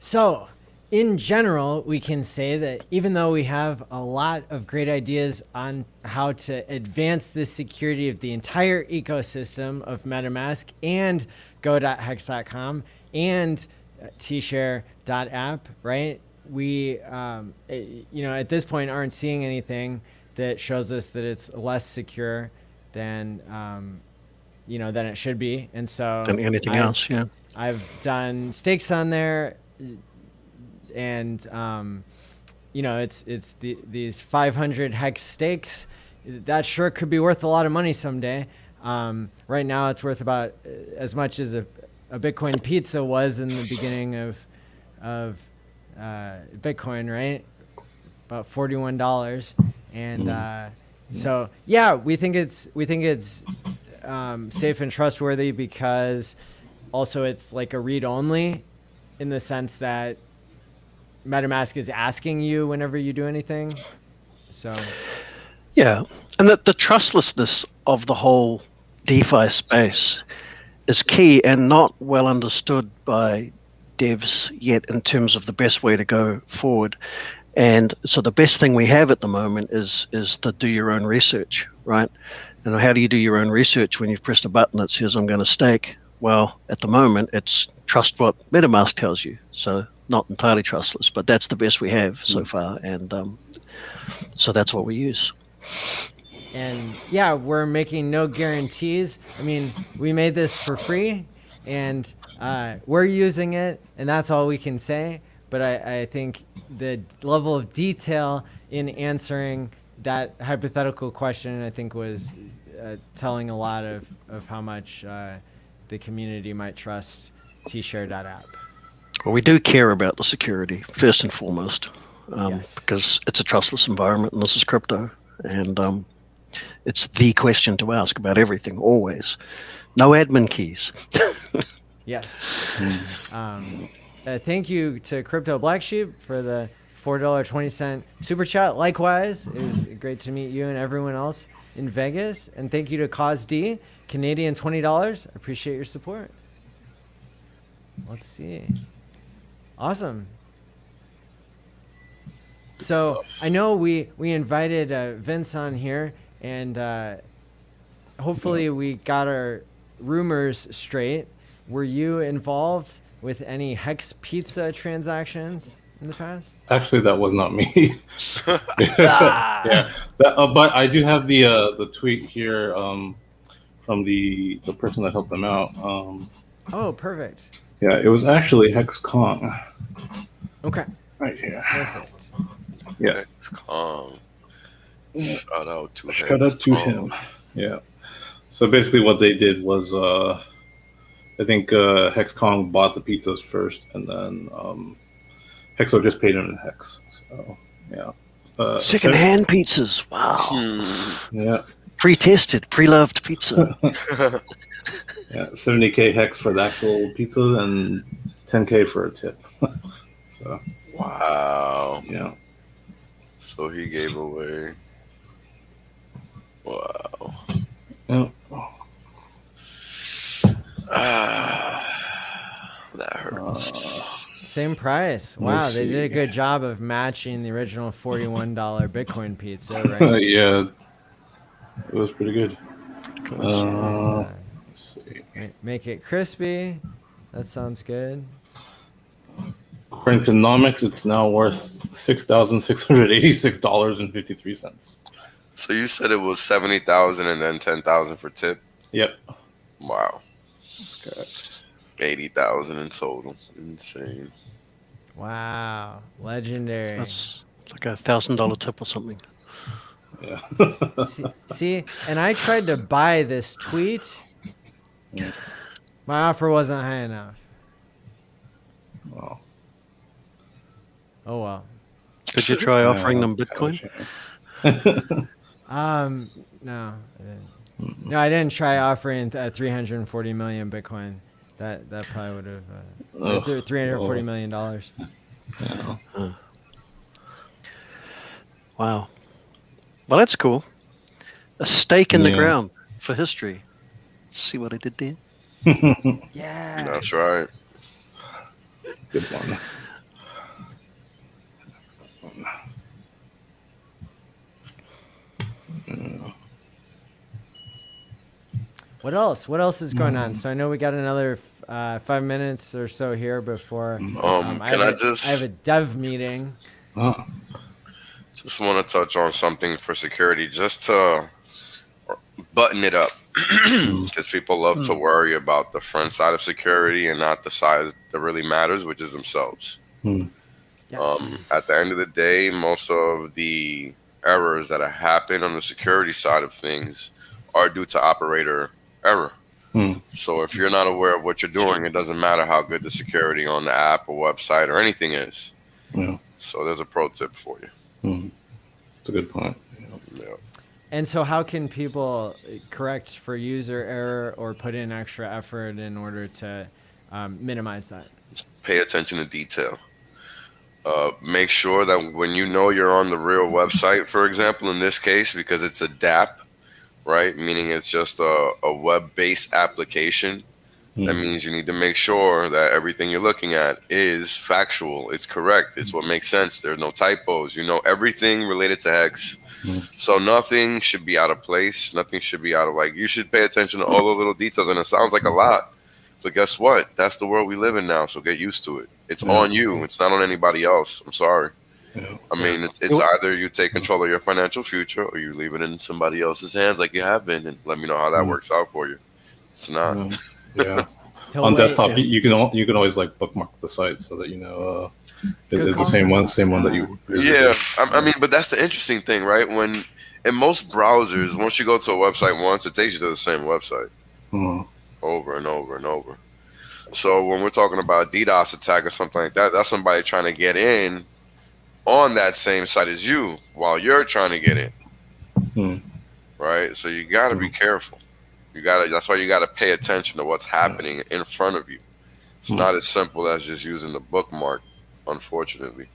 So, in general, we can say that even though we have a lot of great ideas on how to advance the security of the entire ecosystem of MetaMask and go.hex.com and tshare.app, right? We, at this point aren't seeing anything that shows us that it's less secure than, than it should be. And so than anything else, yeah. I've done stakes on there, and it's these 500 hex stakes that sure could be worth a lot of money someday. Right now, it's worth about as much as a Bitcoin pizza was in the beginning of Bitcoin, right? About $41, and so yeah, we think it's safe and trustworthy because also it's like a read only, in the sense that MetaMask is asking you whenever you do anything. So Yeah, and the trustlessness of the whole DeFi space is key and not well understood by devs yet in terms of the best way to go forward. And so the best thing we have at the moment is to do your own research, right? And how do you do your own research when you've pressed a button that says I'm going to stake? Well, at the moment, it's trust what MetaMask tells you. So not entirely trustless, but that's the best we have so far. And so that's what we use. And yeah, we're making no guarantees. I mean, we made this for free, and we're using it, and that's all we can say. But I think the level of detail in answering that hypothetical question, I think, was telling a lot of how much the community might trust tshare.app. Well, we do care about the security first and foremost, Yes. because it's a trustless environment, and this is crypto, and it's the question to ask about everything always. No admin keys. Yes. Thank you to Crypto Black Sheep for the $4.20 super chat. Likewise, it was great to meet you and everyone else in Vegas. And thank you to Cause D, Canadian $20. I appreciate your support. Let's see. Awesome. So I know we invited Vince on here, and hopefully we got our rumors straight. Were you involved with any Hex Pizza transactions in the past? Actually, that was not me. Yeah, but I do have the tweet here from the person that helped them out. Oh, perfect. Yeah, it was actually Hex Kong. Okay. Right here. Perfect. Yeah. Hex Kong. Shout out to Shout out to him. Yeah. So basically, what they did was, I think Hex Kong bought the pizzas first, and then Hexo just paid him in Hex. So yeah. Secondhand pizzas. Wow. Yeah. Pre-tested, pre-loved pizza. Yeah. 70K Hex for the actual pizza and 10K for a tip. So. Wow. Yeah. So he gave away. Wow. Yeah. That hurts. Same price. Wow, they did a good job of matching the original $41 Bitcoin pizza, right? Yeah. It was pretty good. Let's see. Make it crispy. That sounds good. According to Nomics, it's now worth $6,686.53. So you said it was 70,000 and then 10,000 for tip? Yep. Wow. That's correct. 80,000 in total. Insane. Wow, legendary. That's like $1,000 tip or something. Yeah. see, and I tried to buy this tweet. Yeah. My offer wasn't high enough. Wow. Oh well. Did you try offering them Bitcoin? No, I didn't. No, I didn't try offering 340 million Bitcoin. That probably would have $340 million. Yeah. Wow. Well, that's cool. A stake in the ground for history. See what I did there? Yeah. That's right. Good one. What else? What else is going on? So I know we got another 5 minutes or so here before. I have a dev meeting. Just want to touch on something for security, just to button it up, because people love to worry about the front side of security and not the side that really matters, which is themselves. Yes. At the end of the day, most of the errors that have happened on the security side of things are due to operator error. Hmm. So if you're not aware of what you're doing, it doesn't matter how good the security on the app or website or anything is. Yeah. So there's a pro tip for you. Hmm. That's a good point. Yeah. And so how can people correct for user error or put in extra effort in order to minimize that? Pay attention to detail. Make sure that when you know you're on the real website, for example, in this case, because it's a DApp, right? Meaning it's just a web-based application. Hmm. That means you need to make sure that everything you're looking at is factual. It's correct. It's what makes sense. There's no typos. You know everything related to Hex. So nothing should be out of place. Nothing should be out of, like, you should pay attention to all those little details. And it sounds like a lot, but guess what? That's the world we live in now. So get used to it. It's on you. It's not on anybody else. I'm sorry. Yeah. I mean, it's either you take control of your financial future or you leave it in somebody else's hands like you have been, and let me know how that works out for you. It's not. Yeah. He'll On wait, desktop, yeah. you can always like bookmark the site so that you know it's the call. same one that you. Yeah, I mean, but that's the interesting thing, right? When in most browsers, once you go to a website once, it takes you to the same website over and over and over. So when we're talking about a DDoS attack or something like that, that's somebody trying to get in on that same site as you while you're trying to get in, right? So you got to be careful. That's why you got to pay attention to what's happening in front of you. It's not as simple as just using the bookmark, unfortunately.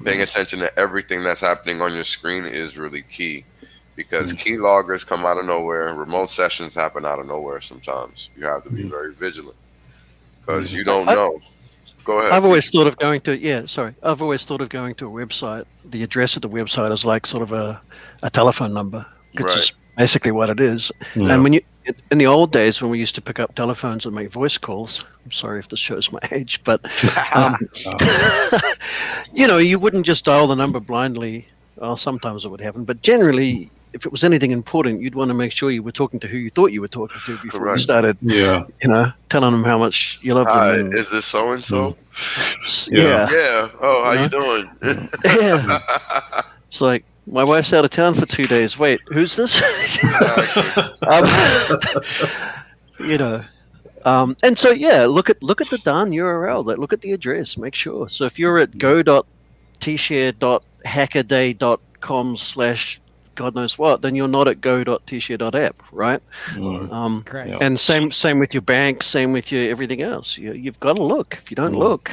Paying attention to everything that's happening on your screen is really key, because keyloggers come out of nowhere. Remote sessions happen out of nowhere sometimes. You have to be very vigilant because you don't know. Go ahead. I've always thought of going to I've always thought of going to a website. The address of the website is like sort of a telephone number. It's Right. just basically what it is. Yeah. And when you in the old days when we used to pick up telephones and make voice calls, I'm sorry if this shows my age, but you know, you wouldn't just dial the number blindly. Well, sometimes it would happen, but generally, if it was anything important, you'd want to make sure you were talking to who you thought you were talking to before you Correct. started, Yeah. you know, telling them how much you love Hi, them. is this so and so? Yeah. Yeah. Oh, how you doing? Yeah. It's like, my wife's out of town for 2 days. Wait, who's this? You know, and so yeah, look at the darn URL. Look at the address. Make sure. So if you're at go.tshare.hackaday.com/ God knows what, then you're not at go.tshare.app, right? Correct. Yeah. And same with your bank, same with your everything else. You've got to look. If you don't look,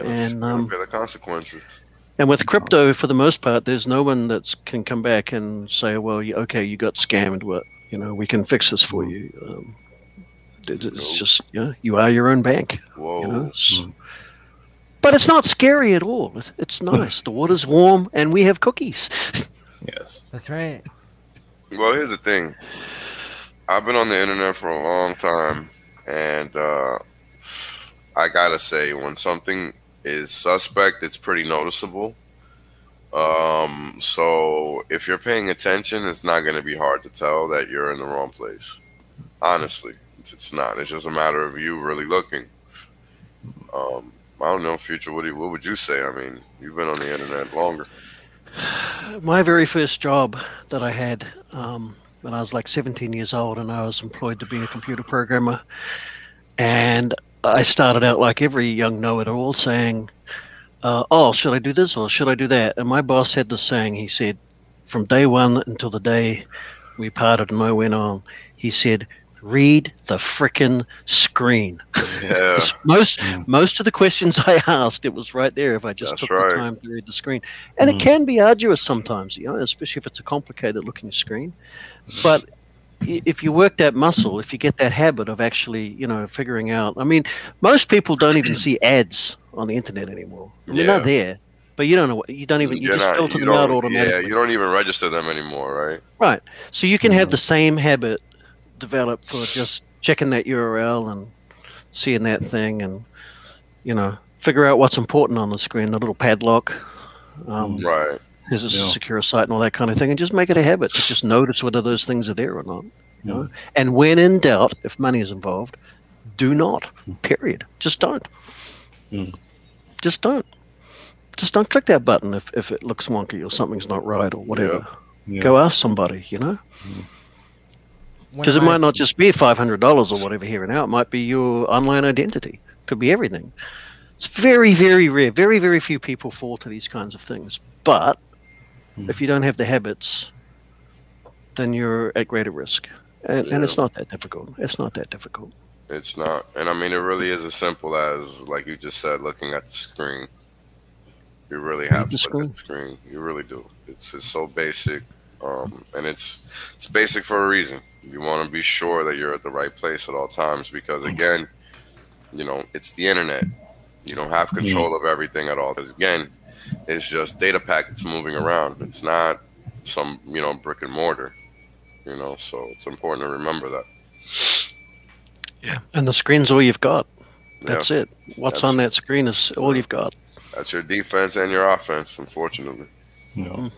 And pay the consequences. and with crypto, for the most part, there's no one that can come back and say, "Well, okay, you got scammed. What, you know, we can fix this for you." It's just, you are your own bank. Whoa. You know? But it's not scary at all. It's nice. The water's warm, and we have cookies. Yes. That's right. Well, here's the thing. I've been on the internet for a long time, and I gotta say, when something is suspect, it's pretty noticeable. So if you're paying attention, it's not going to be hard to tell that you're in the wrong place. Honestly, it's not. It's just a matter of you really looking. I don't know, Future. What would you say? I mean, you've been on the internet longer. My very first job that I had when I was like 17 years old, and I was employed to be a computer programmer, and I started out like every young know-it-all saying, "Oh, should I do this or should I do that?" And my boss had this saying. He said, from day one until the day we parted and I went on, he said, "Read the frickin' screen." Yeah. Most of the questions I asked, it was right there if I just took the time to read the screen. And it can be arduous sometimes, especially if it's a complicated looking screen. But if you work that muscle, if you get that habit of actually, figuring out, I mean, most people don't even see ads on the internet anymore. They're not there, but you don't know what, you just filter them out automatically. Yeah, you don't even register them anymore, right? Right. So you can have the same habit develop for just checking that URL and seeing that thing and, figure out what's important on the screen, the little padlock. Right. Is this a secure site and all that kind of thing? And just make it a habit to just notice whether those things are there or not. You know? And when in doubt, if money is involved, do not. Period. Just don't. Just don't. Just don't click that button if it looks wonky or something's not right or whatever. Yeah. Go ask somebody, Because it might not just be $500 or whatever here and now. It might be your online identity. Could be everything. It's very, very rare. Very, very few people fall to these kinds of things. But if you don't have the habits, then you're at greater risk. And it's not that difficult. It's not that difficult. It's not. And I mean, it really is as simple as, like you just said, looking at the screen. You really have to look at the screen. You really do. It's so basic. And it's basic for a reason. You want to be sure that you're at the right place at all times because, again, you know, it's the internet. You don't have control of everything at all. Because, again, it's just data packets moving around. It's not some, you know, brick and mortar, you know, so it's important to remember that. Yeah, and the screen's all you've got. That's it. What's on that screen is all you've got. That's your defense and your offense, unfortunately. Yeah.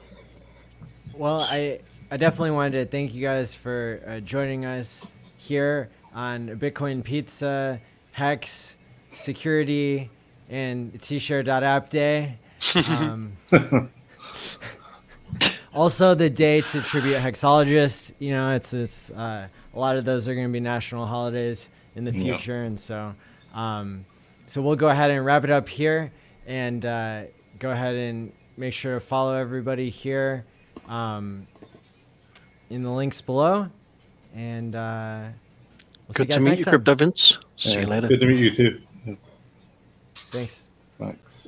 Well, I definitely wanted to thank you guys for joining us here on Bitcoin Pizza, Hex, Security, and T-Share.app Day. Also, the day to tribute hexologists. You know, it's a lot of those are going to be national holidays in the future, and so we'll go ahead and wrap it up here, and go ahead and make sure to follow everybody here in the links below, and we'll see you guys next time. Good to meet you, Crypto Vince. See you later. Good to meet you too. Thanks. Thanks.